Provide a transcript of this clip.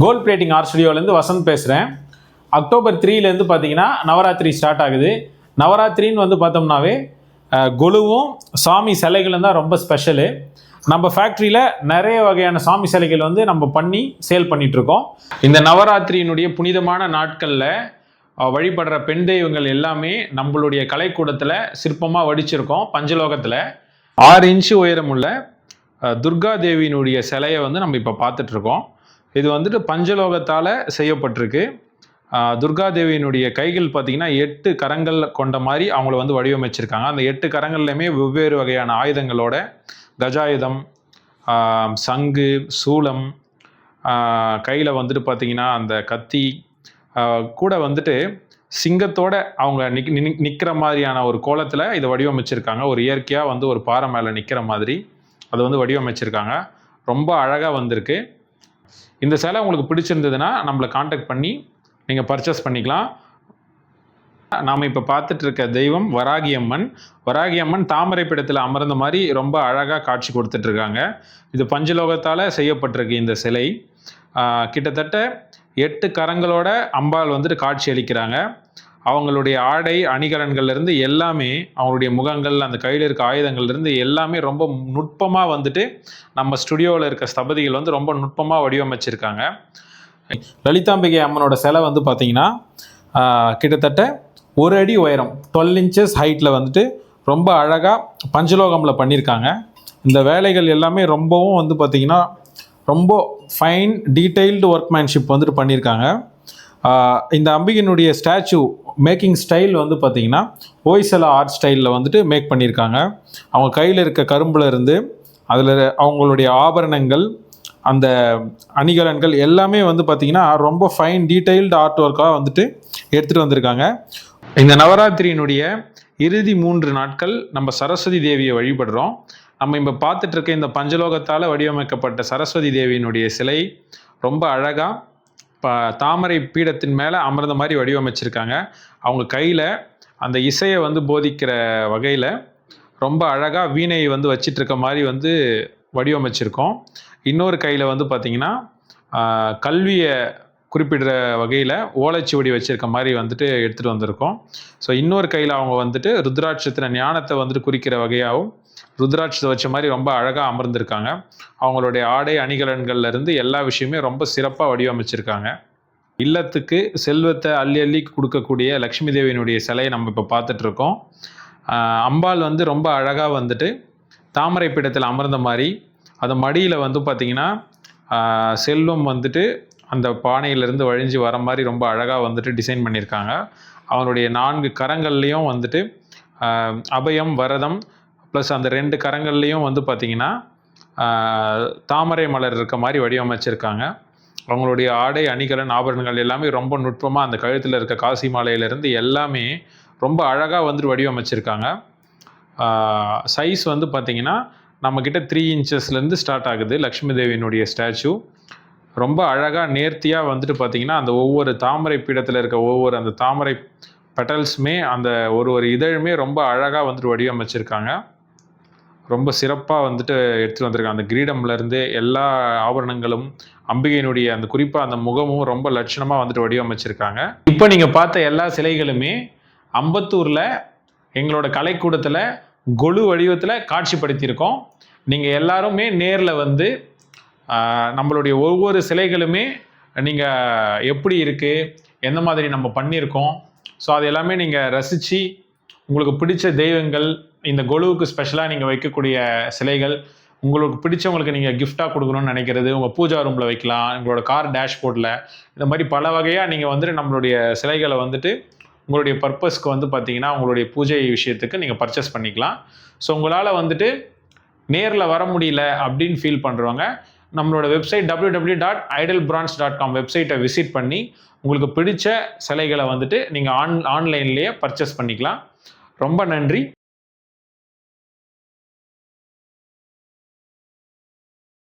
Gold plating art ஸ்டுடியோலேருந்து Vasanth பேசுகிறேன். October 3லேருந்து பார்த்தீங்கன்னா Navaratri start ஆகுது. நவராத்திரின்னு வந்து பார்த்தோம்னாவே கொலுவும் சாமி சிலைகளும் தான் ரொம்ப ஸ்பெஷலு. நம்ம ஃபேக்ட்ரியில் நிறைய வகையான சாமி சிலைகள் வந்து நம்ம பண்ணி சேல் பண்ணிகிட்ருக்கோம். இந்த நவராத்திரியினுடைய புனிதமான நாட்களில் வழிபடுற பெண் தெய்வங்கள் எல்லாமே நம்மளுடைய கலைக்கூடத்தில் சிற்பமாக வடிச்சிருக்கோம். பஞ்சலோகத்தில் 6 இன்ச்சு உயரமுள்ள துர்கா தேவியினுடைய சிலையை வந்து நம்ம இப்போ பார்த்துட்ருக்கோம். இது வந்துட்டு பஞ்சலோகத்தால் செய்யப்பட்டிருக்கு. துர்கா தேவியினுடைய கைகள் பார்த்திங்கன்னா 8 கரங்கள் கொண்ட மாதிரி அவங்கள வந்து வடிவமைச்சிருக்காங்க. அந்த 8 கரங்கள்லையுமே வெவ்வேறு வகையான ஆயுதங்களோட கஜாயுதம், சங்கு, சூலம், கையில் வந்துட்டு பார்த்திங்கன்னா அந்த கத்தி கூட வந்துட்டு சிங்கத்தோட அவங்க நிற்கிற மாதிரியான ஒரு கோலத்தில் இதை வடிவமைச்சிருக்காங்க. ஒரு இயற்கையாக வந்து ஒரு பாறை மேலே நிற்கிற மாதிரி அதை வந்து வடிவமைச்சிருக்காங்க. ரொம்ப அழகாக வந்திருக்கு. இந்த சிலை உங்களுக்கு பிடிச்சிருந்ததுன்னா நம்மளை காண்டாக்ட் பண்ணி நீங்கள் பர்ச்சேஸ் பண்ணிக்கலாம். நாம் இப்போ பார்த்துட்டு இருக்க தெய்வம் வராகி அம்மன். வராகி அம்மன் தாமரை பீடத்தில் அமர்ந்த மாதிரி ரொம்ப அழகாக காட்சி கொடுத்துட்ருக்காங்க. இது பஞ்சலோகத்தால் செய்யப்பட்டிருக்கு. இந்த சிலை கிட்டத்தட்ட 8 கரங்களோட அம்பாள் வந்துட்டு காட்சி அளிக்கிறாங்க. அவங்களுடைய ஆடை அணிகலன்கள்லேருந்து எல்லாமே, அவங்களுடைய முகங்கள், அந்த கையில் இருக்க ஆயுதங்கள்லேருந்து எல்லாமே ரொம்ப நுட்பமாக வந்துட்டு நம்ம ஸ்டுடியோவில் இருக்க ஸ்தபதிகள் வந்து ரொம்ப நுட்பமாக வடிவமைச்சிருக்காங்க. லலிதாம்பிகை அம்மனோட சிலை வந்து பார்த்திங்கன்னா கிட்டத்தட்ட 1 அடி உயரம் 12 இன்ச்சஸ் ஹைட்டில் வந்துட்டு ரொம்ப அழகாக பஞ்சலோகமில் பண்ணியிருக்காங்க. இந்த வேலைகள் எல்லாமே ரொம்பவும் வந்து பார்த்திங்கன்னா ரொம்ப ஃபைன் டீட்டெயில்டு ஒர்க்மேன்ஷிப் வந்துட்டு பண்ணியிருக்காங்க. இந்த அம்பிகையினுடைய ஸ்டாச்சு மேக்கிங் ஸ்டைல் வந்து பார்த்திங்கன்னா ஓய்சலா ஆர்ட் ஸ்டைலில் வந்துட்டு மேக் பண்ணியிருக்காங்க. அவங்க கையில் இருக்க கரும்பில் இருந்து அதில் அவங்களுடைய ஆபரணங்கள், அந்த அணிகலன்கள் எல்லாமே வந்து பார்த்திங்கன்னா ரொம்ப ஃபைன் டீட்டெயில்டு ஆர்ட் ஒர்க்காக வந்துட்டு எடுத்துகிட்டு வந்திருக்காங்க. இந்த நவராத்திரியினுடைய இறுதி 3 நாட்கள் நம்ம சரஸ்வதி தேவியை வழிபடுறோம். நம்ம இப்போ பார்த்துட்டு இருக்க இந்த பஞ்சலோகத்தால் வடிவமைக்கப்பட்ட சரஸ்வதி தேவியினுடைய சிலை ரொம்ப அழகாக தாமரை பீடத்தின் மேலே அமர்ந்த மாதிரி வடிவமைச்சிருக்காங்க. அவங்க கையில் அந்த இசையை வந்து போதிக்கிற வகையில் ரொம்ப அழகாக வீணையை வந்து வச்சிட்ருக்க மாதிரி வந்து வடிவமைச்சிருக்கோம். இன்னொரு கையில் வந்து பார்த்திங்கன்னா கல்வியை குறிப்பிடுற வகையில் ஓலைச்சுவடி வச்சுருக்க மாதிரி வந்துட்டு எடுத்துகிட்டு வந்திருக்கோம். ஸோ இன்னொரு கையில் அவங்க வந்துட்டு ருத்ராட்சத்தின ஞானத்தை வந்துட்டு குறிக்கிற வகையாகவும் ருத்ராட்சத்தை வச்ச மாதிரி ரொம்ப அழகாக அமர்ந்திருக்காங்க. அவங்களுடைய ஆடை அணிகலன்கள்லேருந்து எல்லா விஷயமே ரொம்ப சிறப்பாக வடிவமைச்சிருக்காங்க. இல்லத்துக்கு செல்வத்தை அள்ளி அள்ளி கொடுக்கக்கூடிய லக்ஷ்மி தேவியினுடைய சிலையை நம்ம இப்போ பார்த்துட்ருக்கோம். அம்பாள் வந்து ரொம்ப அழகாக வந்துட்டு தாமரை பீடத்தில் அமர்ந்த மாதிரி, அது மடியில் வந்து பார்த்திங்கன்னா செல்வம் வந்துட்டு அந்த பானையிலேருந்து வழிஞ்சு வர மாதிரி ரொம்ப அழகாக வந்துட்டு டிசைன் பண்ணியிருக்காங்க. அவனுடைய 4 கரங்கள்லேயும் வந்துட்டு அபயம், வரதம் ப்ளஸ் அந்த 2 கரங்கள்லேயும் வந்து பார்த்திங்கன்னா தாமரை மலர் இருக்க மாதிரி வடிவமைச்சிருக்காங்க. அவங்களுடைய ஆடை அணிகலன் ஆபரணங்கள் எல்லாமே ரொம்ப நுட்பமாக அந்த கழுத்தில் இருக்க காசி மாலையிலேருந்து எல்லாமே ரொம்ப அழகாக வந்துட்டு வடிவமைச்சிருக்காங்க. சைஸ் வந்து பார்த்திங்கன்னா நம்மக்கிட்ட 3 இன்ச்சஸ்லேருந்து ஸ்டார்ட் ஆகுது. லக்ஷ்மி தேவியினுடைய ஸ்டாச்சு ரொம்ப அழகாக நேர்த்தியாக வந்துட்டு பார்த்திங்கன்னா அந்த ஒவ்வொரு தாமரை பீடத்தில் இருக்க ஒவ்வொரு அந்த தாமரை பெட்டல்ஸுமே, அந்த ஒரு இதழுமே ரொம்ப அழகாக வந்துட்டு வடிவமைச்சிருக்காங்க. ரொம்ப சிறப்பாக வந்துட்டு எடுத்துகிட்டு வந்திருக்காங்க. அந்த கிரீடம்லேருந்து எல்லா ஆபரணங்களும், அம்பிகையினுடைய அந்த குறிப்பாக அந்த முகமும் ரொம்ப லட்சணமாக வந்துட்டு வடிவமைச்சிருக்காங்க. இப்போ நீங்கள் பார்த்த எல்லா சிலைகளுமே அம்பத்தூரில் எங்களோட கலைக்கூடத்தில் கொலு வடிவத்தில் காட்சிப்படுத்தியிருக்கோம். நீங்கள் எல்லாருமே நேரில் வந்து நம்மளுடைய ஒவ்வொரு சிலைகளுமே நீங்கள் எப்படி இருக்குது, எந்த மாதிரி நம்ம பண்ணியிருக்கோம், ஸோ அது எல்லாமே நீங்கள் ரசித்து உங்களுக்கு பிடிச்ச தெய்வங்கள், இந்த கொலுவுக்கு ஸ்பெஷலாக நீங்கள் வைக்கக்கூடிய சிலைகள், உங்களுக்கு பிடிச்சவங்களுக்கு நீங்கள் கிஃப்டாக கொடுக்கணும்னு நினைக்கிறது, உங்கள் பூஜா ரூமில் வைக்கலாம், உங்களோட கார் டேஷ்போர்டில், இந்த மாதிரி பல வகையாக நீங்கள் வந்துட்டு நம்மளுடைய சிலைகளை வந்துட்டு உங்களுடைய பர்பஸ்க்கு வந்து பார்த்திங்கன்னா உங்களுடைய பூஜை விஷயத்துக்கு நீங்கள் பர்ச்சேஸ் பண்ணிக்கலாம். ஸோ உங்களால் வந்துட்டு நேரில் வர முடியல அப்படின்னு ஃபீல் பண்ணுறவங்க நம்மளோட வெப்சைட் www.idolbronze.com வெப்சைட்டை விசிட் பண்ணி உங்களுக்கு பிடிச்ச சிலைகளை வந்துட்டு நீங்கள் ஆன்லைன்லேயே பர்ச்சேஸ் பண்ணிக்கலாம். ரொம்ப நன்றி.